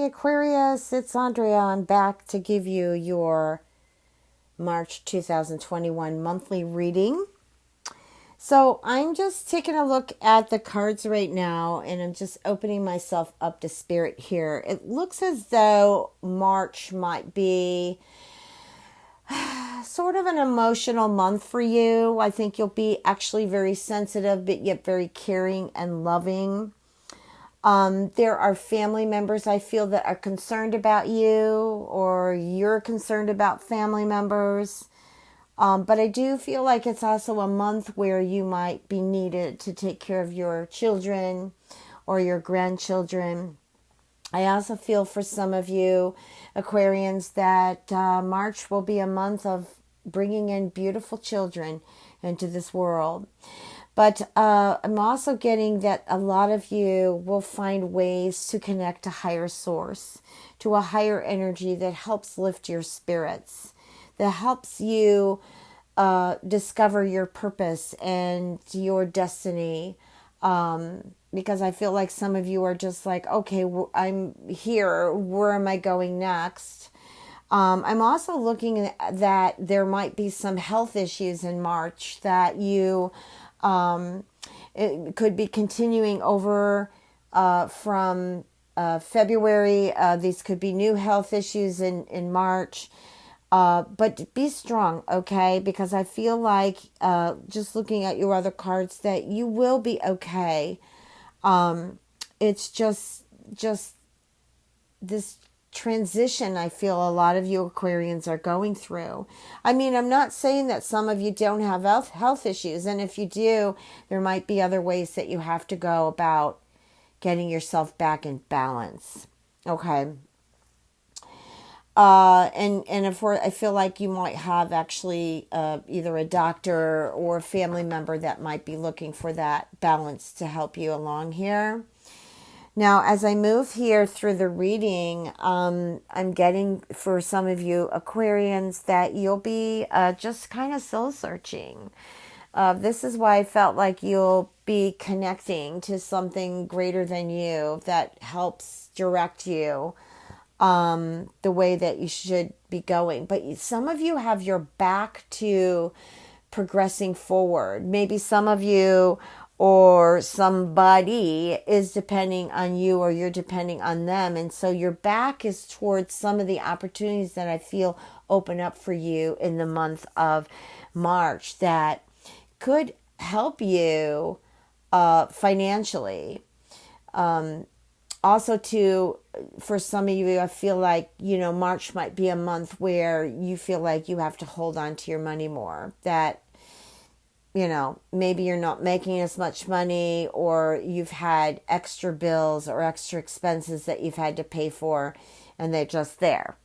Aquarius, it's Andrea. I'm back to give you your March 2021 monthly reading. So I'm just taking a look at the cards right now, and I'm just opening myself up to spirit here. It looks as though March might be sort of an emotional month for you. I think you'll be actually very sensitive, but yet very caring and loving. There are family members I feel that are concerned about you, or you're concerned about family members. But I do feel like it's also a month where you might be needed to take care of your children or your grandchildren. I also feel for some of you Aquarians that March will be a month of bringing in beautiful children into this world. But I'm also getting that a lot of you will find ways to connect to higher source, to a higher energy that helps lift your spirits, that helps you discover your purpose and your destiny. Because I feel like some of you are just like, okay, I'm here. Where am I going next? I'm also looking at that there might be some health issues in March that you it could be continuing over from February. These could be new health issues in March. But be strong, okay? Because I feel like just looking at your other cards that you will be okay. It's just this transition I feel a lot of you Aquarians are going through. I mean, I'm not saying that some of you don't have health issues, and if you do, there might be other ways that you have to go about getting yourself back in balance. Okay. I feel like you might have actually either a doctor or a family member that might be looking for that balance to help you along here. Now, as I move here through the reading, I'm getting for some of you Aquarians that you'll be just kind of soul searching. This is why I felt like you'll be connecting to something greater than you that helps direct you the way that you should be going. But some of you have your back to progressing forward. Maybe some of you or somebody is depending on you, or you're depending on them. And so your back is towards some of the opportunities that I feel open up for you in the month of March that could help you financially. Also, for some of you, I feel like, March might be a month where you feel like you have to hold on to your money more. That, maybe you're not making as much money, or you've had extra bills or extra expenses that you've had to pay for, and they're just there.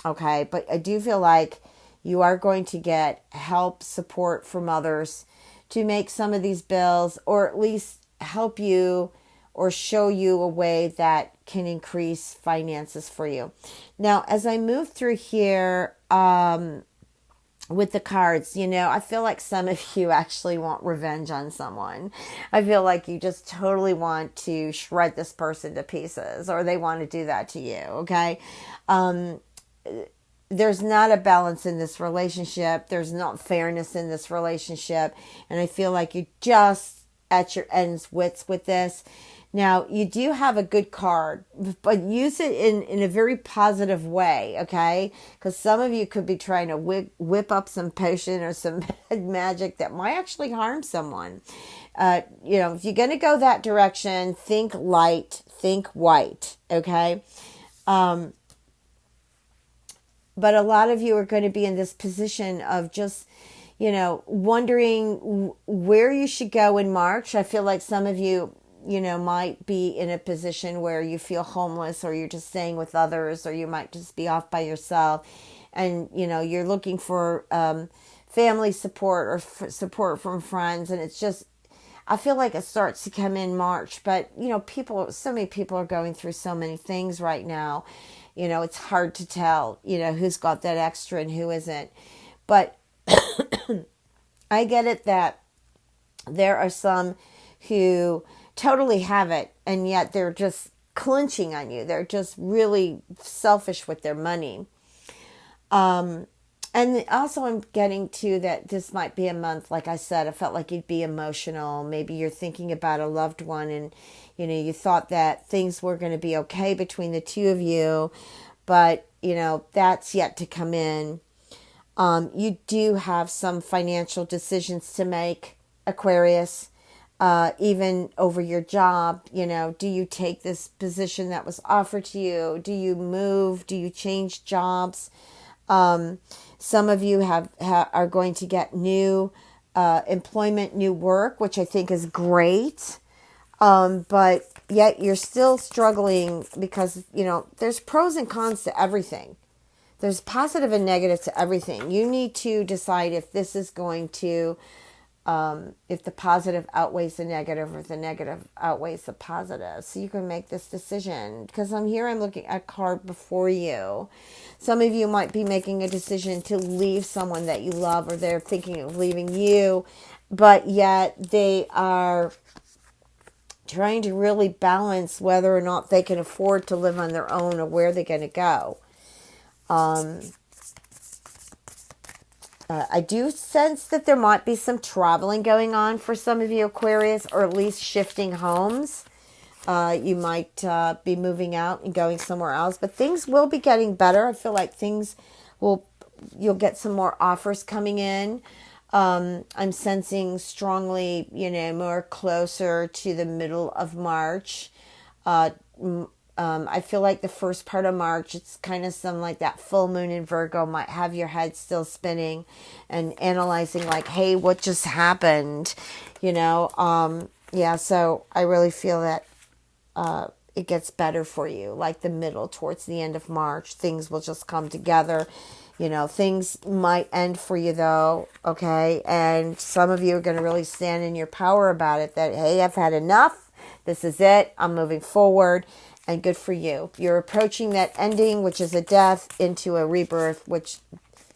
Okay, but I do feel like you are going to get help, support from others to make some of these bills, or at least help you or show you a way that can increase finances for you. Now, as I move through here with the cards, I feel like some of you actually want revenge on someone. I feel like you just totally want to shred this person to pieces, or they want to do that to you, okay? There's not a balance in this relationship. There's not fairness in this relationship. And I feel like you're just at your ends wits with this. Now, you do have a good card, but use it in a very positive way, okay? Because some of you could be trying to whip up some potion or some magic that might actually harm someone. If you're going to go that direction, think light, think white, okay? But a lot of you are going to be in this position of just, wondering where you should go in March. I feel like some of you, might be in a position where you feel homeless, or you're just staying with others, or you might just be off by yourself. And, you're looking for family support or support from friends. And it's just, I feel like it starts to come in March. But, so many people are going through so many things right now. It's hard to tell, who's got that extra and who isn't. But I get it that there are some who totally have it, and yet they're just clinching on you. They're just really selfish with their money. And also I'm getting to that this might be a month, like I said, I felt like you'd be emotional. Maybe you're thinking about a loved one and, you thought that things were going to be okay between the two of you, but, that's yet to come in. You do have some financial decisions to make, Aquarius, even over your job. Do you take this position that was offered to you? Do you move? Do you change jobs? Some of you are going to get new employment, new work, which I think is great. But yet you're still struggling because, there's pros and cons to everything. There's positive and negative to everything. You need to decide if this is going to, if the positive outweighs the negative or the negative outweighs the positive. So you can make this decision. Because I'm looking at a card before you. Some of you might be making a decision to leave someone that you love, or they're thinking of leaving you. But yet they are trying to really balance whether or not they can afford to live on their own or where they're going to go. I do sense that there might be some traveling going on for some of you, Aquarius, or at least shifting homes. You might be moving out and going somewhere else, but things will be getting better. I feel like you'll get some more offers coming in. I'm sensing strongly, more closer to the middle of March. I feel like the first part of March, it's kind of some like that full moon in Virgo might have your head still spinning and analyzing like, hey, what just happened? So I really feel that it gets better for you, like the middle towards the end of March. Things will just come together. Things might end for you though, okay? And some of you are going to really stand in your power about it, that, hey, I've had enough. This is it. I'm moving forward. And good for you. You're approaching that ending, which is a death, into a rebirth, which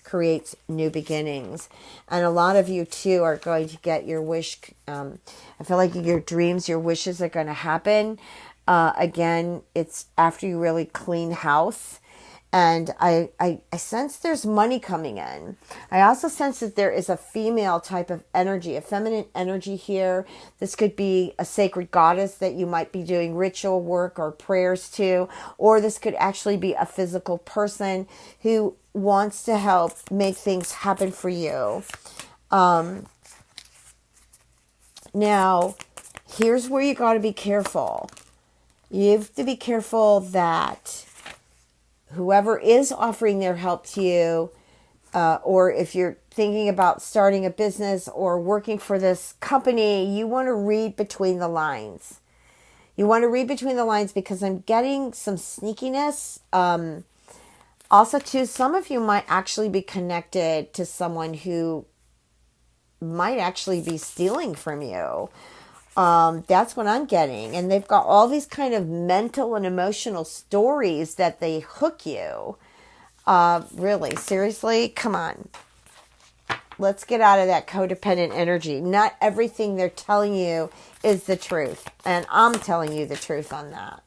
creates new beginnings. And a lot of you, too, are going to get your wish. I feel like your dreams, your wishes are going to happen. Again, it's after you really clean house. And I sense there's money coming in. I also sense that there is a female type of energy, a feminine energy here. This could be a sacred goddess that you might be doing ritual work or prayers to. Or this could actually be a physical person who wants to help make things happen for you. Now, here's where you got to be careful. You have to be careful that whoever is offering their help to you, or if you're thinking about starting a business or working for this company, you want to read between the lines. You want to read between the lines because I'm getting some sneakiness. Also, too, some of you might actually be connected to someone who might actually be stealing from you. That's what I'm getting. And they've got all these kind of mental and emotional stories that they hook you. Really, seriously, come on. Let's get out of that codependent energy. Not everything they're telling you is the truth. And I'm telling you the truth on that.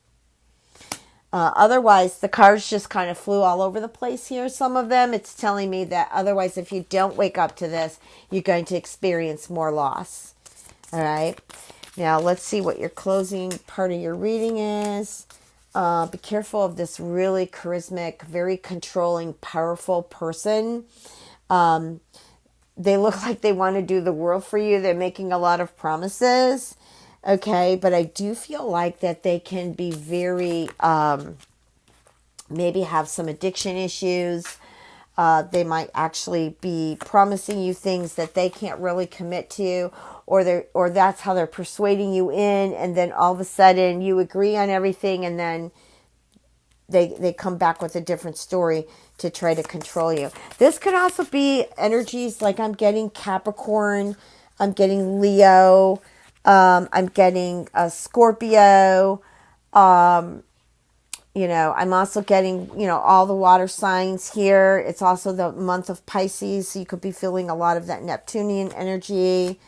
Otherwise, the cards just kind of flew all over the place here. Some of them, it's telling me that otherwise, if you don't wake up to this, you're going to experience more loss. All right. Now, let's see what your closing part of your reading is. Be careful of this really charismatic, very controlling, powerful person. They look like they want to do the world for you. They're making a lot of promises. Okay, but I do feel like that they can be very, maybe have some addiction issues. They might actually be promising you things that they can't really commit to, or that's how they're persuading you in, and then all of a sudden you agree on everything, and then they come back with a different story to try to control you. This could also be energies like I'm getting Capricorn, I'm getting Leo, I'm getting a Scorpio, I'm also getting, all the water signs here. It's also the month of Pisces, so you could be feeling a lot of that Neptunian energy.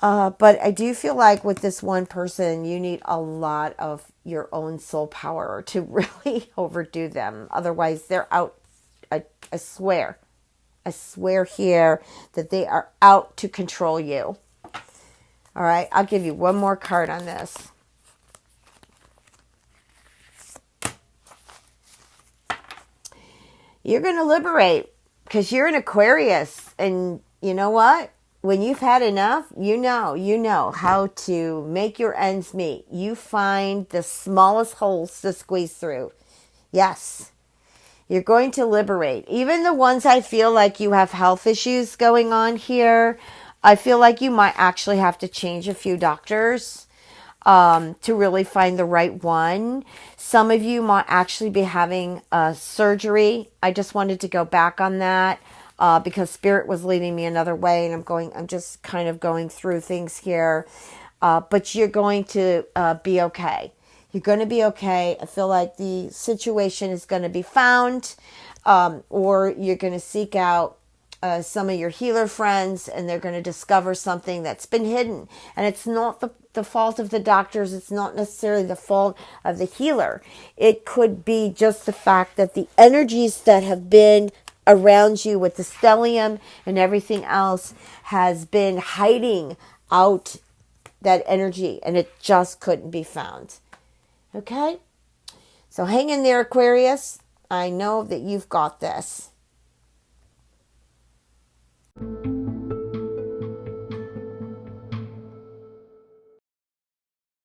But I do feel like with this one person, you need a lot of your own soul power to really overdo them. Otherwise, they're out. I swear. I swear here that they are out to control you. All right, I'll give you one more card on this. You're going to liberate because you're an Aquarius. And you know what? When you've had enough, you know how to make your ends meet. You find the smallest holes to squeeze through. Yes, you're going to liberate. Even the ones I feel like you have health issues going on here, I feel like you might actually have to change a few doctors to really find the right one. Some of you might actually be having surgery. I just wanted to go back on that because Spirit was leading me another way, and I'm just kind of going through things here. But you're going to be okay. You're going to be okay. I feel like the situation is going to be found, or you're going to seek out some of your healer friends, and they're going to discover something that's been hidden. And it's not the fault of the doctors. It's not necessarily the fault of the healer. It could be just the fact that the energies that have been around you with the stellium and everything else has been hiding out that energy, and it just couldn't be found. Okay? So hang in there, Aquarius. I know that you've got this.